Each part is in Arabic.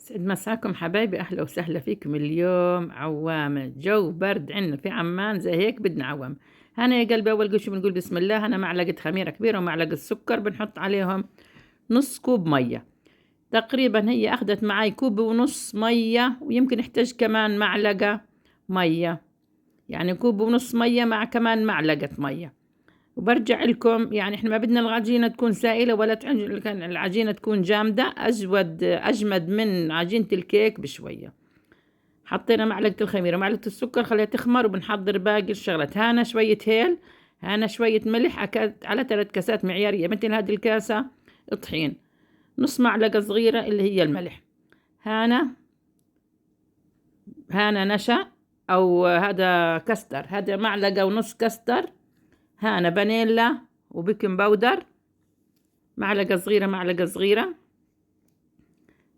سعد مساكم حبايبي، أهلا وسهلا فيكم. اليوم عوامة، جو برد عنا في عمان، زي هيك بدنا عوام. هنا يا قلبي أول شي بنقول بسم الله. هنا معلقة خميرة كبيرة ومعلقة سكر، بنحط عليهم نص كوب مية. تقريبا هي أخذت معي كوب ونص مية، ويمكن احتاج كمان معلقة مية، يعني كوب ونص مية مع كمان معلقة مية. وبرجع لكم، يعني احنا ما بدنا العجينة تكون سائلة ولا العجينة تكون جامدة، أجمد من عجينة الكيك بشوية. حطينا معلقة الخميرة ومعلقة السكر، خليها تخمر، وبنحضر باقي الشغلات. هنا شوية هيل، هنا شوية ملح على 3 كاسات معيارية مثل هذه الكاسة. طحين نص معلقة صغيرة اللي هي الملح. هنا نشا أو هذا كستر، هذا معلقة ونص كستر. هنا فانيلا وبيكنج باودر معلقة صغيرة.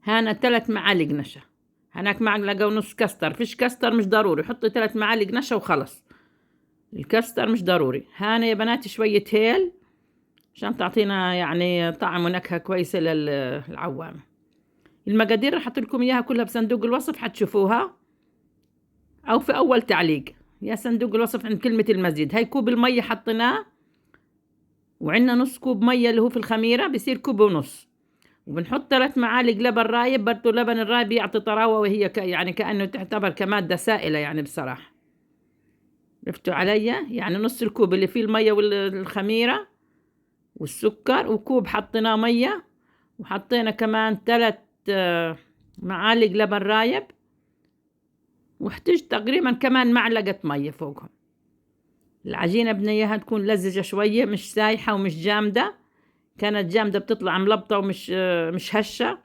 هنا 3 معالق نشا. هناك معلقة ونص كستر، فيش كستر مش ضروري، حطي 3 معالق نشا وخلص، الكستر مش ضروري. هنا يا بنات شوية هيل عشان تعطينا يعني طعم ونكهة كويسة للعوامة. المقادير رح احط لكم اياها كلها بصندوق الوصف، حتشوفوها او في اول تعليق يا صندوق الوصف عند كلمة المزيد. هاي كوب المية حطيناه، وعندنا نص كوب مية اللي هو في الخميرة، بصير كوب ونص. وبنحط 3 معالق لبن رايب، برضو لبن الرايب يعطي طراوة، وهي يعني كأنه تعتبر كمادة سائلة يعني بصراحة. عرفتوا علي؟ يعني نص الكوب اللي فيه المية والخميرة والسكر، وكوب حطيناه مية، وحطينا كمان 3 معالق لبن رايب، واحتاج تقريبا كمان معلقة مية فوقهم. العجينة بدنا اياها تكون لزجة شوية، مش سايحة ومش جامدة. كانت جامدة بتطلع ملبطة ومش مش هشة،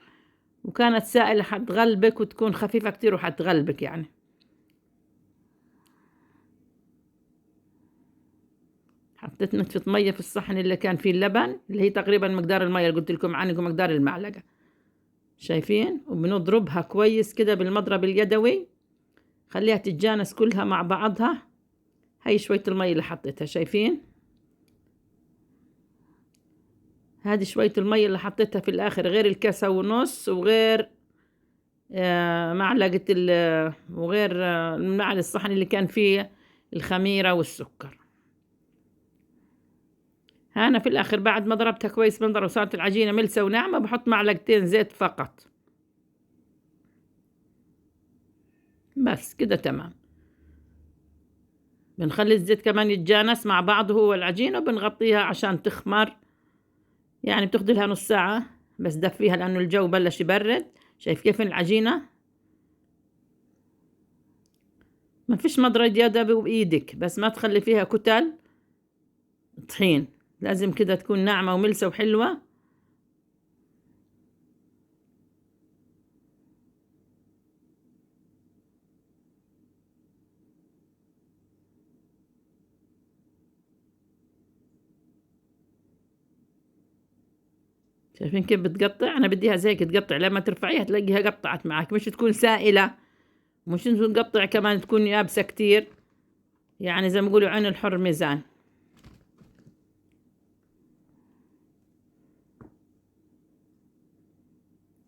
وكانت سائلة حتغلبك وتكون خفيفة كتير وحتغلبك يعني. حطيت نتفة مية في الصحن اللي كان فيه اللبن، اللي هي تقريبا مقدار المية اللي قلت لكم عنه، مقدار المعلقة. شايفين؟ وبنضربها كويس كده بالمضرب اليدوي، خليها تتجانس كلها مع بعضها. هاي شوية المية اللي حطيتها، شايفين؟ هذه شوية المية اللي حطيتها في الآخر، غير الكاسة ونص، وغير معلقة وغير المعلقة الصحن اللي كان فيه الخميرة والسكر. هنا في الآخر بعد ما ضربتها كويس بنضرب، وصارت العجينة ملسة وناعمة، بحط معلقتين زيت فقط، بس كده تمام. بنخلي الزيت كمان يتجانس مع بعضه هو العجينة، وبنغطيها عشان تخمر. يعني بتاخد لها نص ساعة بس دفيها، لأنه الجو بلش يبرد. شايف كيف العجينة؟ ما فيش مضرب يد بإيدك، بس ما تخلي فيها كتل طحين، لازم كده تكون ناعمة وملسة وحلوة. شايفين كيف بتقطع؟ أنا بديها زي هيك تقطع، لما ترفعيها تلاقيها قطعت معك، مش تكون سائلة، مش تقطع كمان تكون يابسة كتير. يعني زي ما بيقولوا عين الحر ميزان.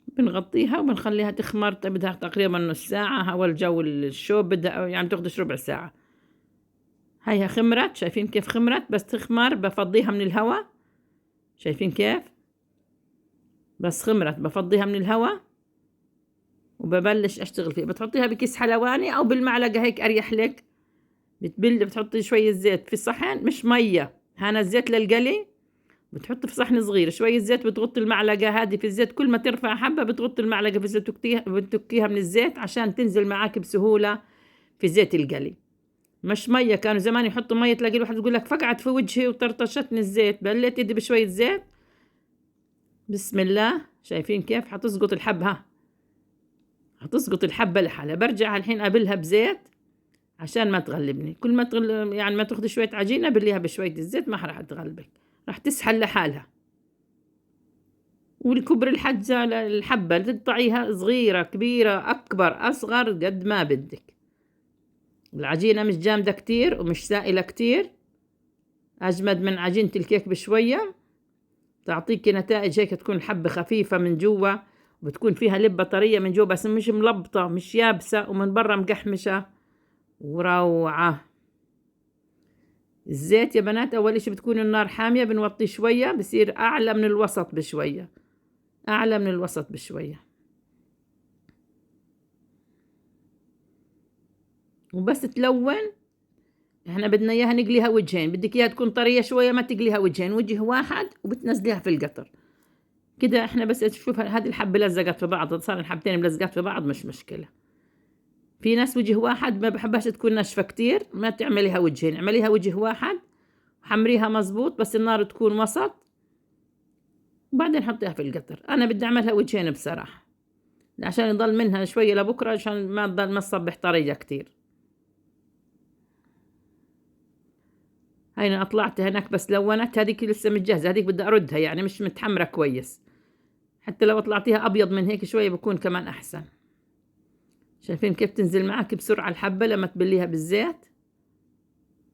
بنغطيها وبنخليها تخمر، بدها تقريبا نص ساعة. هو الجو الشوب بدها يعني تاخدش ربع ساعة. هيها خمرت، شايفين كيف خمرت؟ بس تخمر بفضيها من الهواء. شايفين كيف؟ بس خمرت بفضيها من الهواء وببلش اشتغل فيها. بتحطيها بكيس حلواني او بالمعلقة، هيك اريح لك. بتحطي شوية زيت في صحن، مش مية، هنا الزيت للقلي. بتحطي في صحن صغير شوية زيت، بتغطي المعلقة هذه في الزيت، كل ما ترفع حبة بتغطي المعلقة في الزيت، بتكيها من الزيت عشان تنزل معاك بسهولة في زيت القلي. مش مية، كانوا زمان يحطوا مية تلاقي الواحد يقول لك فقعت في وجهي وطرطشتني الزيت. بليت ايدي بشوية زيت، بسم الله. شايفين كيف حتسقط الحبة؟ هتسقط الحبة لحالها. برجع الحين قابلها بزيت عشان ما تغلبني. كل ما يعني ما تاخذي شوية عجينة بليها بشوية الزيت، ما راح تغلبك، راح تسحل لحالها. والكبر الحجة الحبة اللي تقطعيها صغيرة كبيرة أكبر أصغر قد ما بدك. العجينة مش جامدة كتير ومش سائلة كتير، أجمد من عجينة الكيك بشوية، تعطيك نتائج هيك، تكون الحبة خفيفة من جوا بتكون فيها لبة طرية من جوا بس مش ملبطة، مش يابسة، ومن برا مقحمشة وروعة. الزيت يا بنات أول إشي بتكون النار حامية، بنوطيه شوية بصير أعلى من الوسط بشوية، أعلى من الوسط بشوية، وبس تلون. احنا بدنا اياها نقليها وجهين، بدك اياها تكون طرية شوية، ما تقليها وجهين، وجه واحد وبتنزليها في القطر كده. احنا بس تشوف هذه الحبة لزقت في بعض، صار الحبتين ملزقات في بعض مش مشكلة. في ناس وجه واحد ما بحبهاش تكون ناشفة كتير، ما تعمليها وجهين، اعمليها وجه واحد وحمريها مزبوط، بس النار تكون وسط، وبعدين حطيها في القطر. انا بدي اعملها وجهين بصراحة عشان يضل منها شوية لبكرة، عشان ما تضل ما تصبح طرية كتير. هاي انا طلعت هناك بس لونت، هذيك لسه مش جاهزة، هذيك بدي اردها يعني مش متحمرة كويس، حتى لو طلعتيها ابيض من هيك شوية بكون كمان احسن. شايفين كيف تنزل معك بسرعة الحبة لما تبليها بالزيت،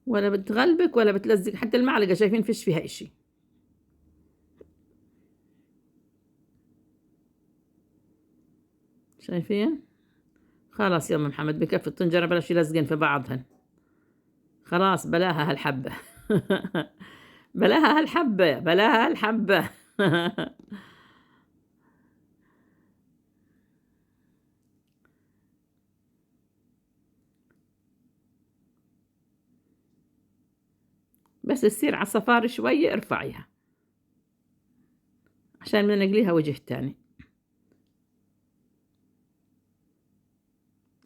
ولا بتغلبك ولا بتلزق، حتى المعلقة شايفين فيش فيها اشي. شايفين؟ خلاص يا ام محمد بكفي الطنجرة، بلاش يلزقن في بعضهن، خلاص بلاها هالحبة. بلاها هالحبة، بلاها هالحبة. بس تصير على صفار شوية ارفعيها عشان بدنا نقليها وجه تاني.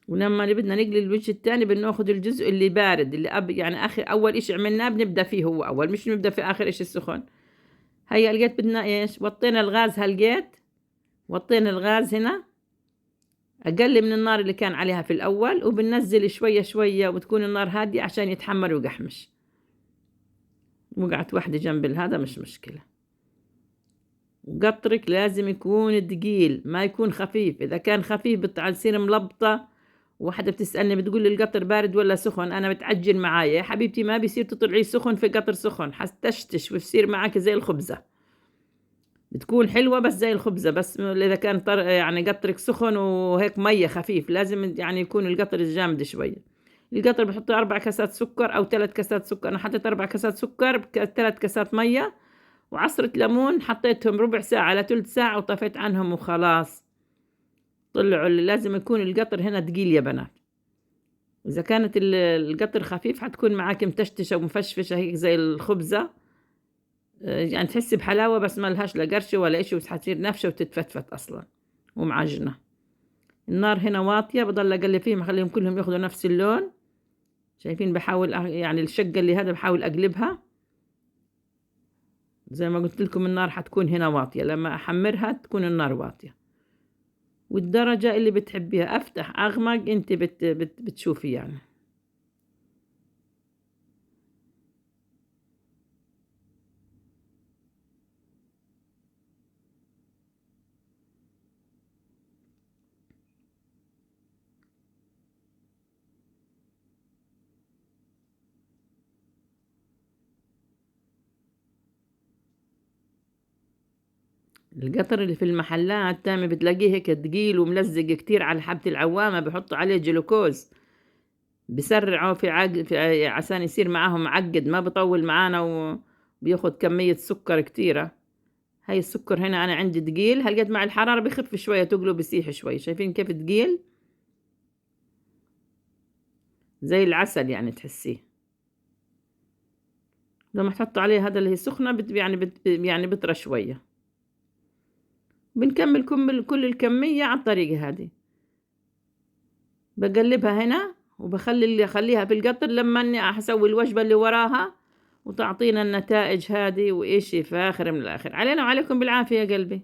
ولما بدنا نقلي الوجه التاني بناخد الجزء اللي بارد، اللي يعني آخر أول إشي عملناه بنبدأ فيه هو أول، مش نبدأ في آخر إشي السخن. هيا لقيت بدنا إيش، وطينا الغاز، هلقيت وطينا الغاز هنا أقل من النار اللي كان عليها في الأول، وبننزل شوية شوية وتكون النار هادية عشان يتحمر ويقحمش. وقعت واحدة جنب هذا مش مشكلة. وقطرك لازم يكون تقيل، ما يكون خفيف، إذا كان خفيف بتصير ملبطة. واحدة بتسألني بتقول لي القطر بارد ولا سخن، أنا بتعجل معايا يا حبيبتي، ما بيصير تطلعي سخن في قطر سخن، حتشتش وبصير معك زي الخبزة، بتكون حلوة بس زي الخبزة. بس إذا كان يعني قطرك سخن وهيك مية خفيف، لازم يعني يكون القطر الجامد شوية. القطر بحطي 4 كاسات سكر أو 3 كاسات سكر، أنا حطيت 4 كاسات سكر ب3 كاسات مية وعصرة ليمون، حطيتهم ربع ساعة لثلث ساعة وطفيت عنهم وخلاص. طلعوا. لازم يكون القطر هنا تقيل يا بنات، إذا كانت القطر خفيف حتكون معاك متشتشة ومفشفشة هيك زي الخبزة، يعني تحسي بحلاوة بس ما لهاش لا قرشة ولا إشي، بس حتصير نافشة وتتفتفت أصلا ومعجنة. النار هنا واطية، بضل أقلب فيهم أخليهم كلهم ياخدوا نفس اللون. شايفين بحاول يعني الشقة اللي هذا بحاول أقلبها زي ما قلت لكم، النار حتكون هنا واطية، لما أحمرها تكون النار واطية. والدرجة اللي بتحبيها أفتح أغمق أنت بتشوفي يعني. القطر اللي في المحلات تامي بتلاقيه هيك تقيل وملزق كتير على حبة العوامة، بحطوا عليه جلوكوز، بسرعوا في عشان يصير معاهم معقد، ما بطول معانا وبياخد كمية سكر كتيرة. هاي السكر هنا أنا عندي تقيل، هلقد مع الحرارة بخف شوية، تقلو بيسيح شوي. شايفين كيف تقيل زي العسل يعني تحسيه. لما تحطوا عليه هذا اللي هي سخنة يعني بطرى شوية. بنكمل كل الكمية على الطريقة هذه، بقلبها هنا أخليها في القطر لما اني اسوي الوجبة اللي وراها، وتعطينا النتائج هذه، وإشي فاخر من الآخر. علينا وعليكم بالعافية يا قلبي.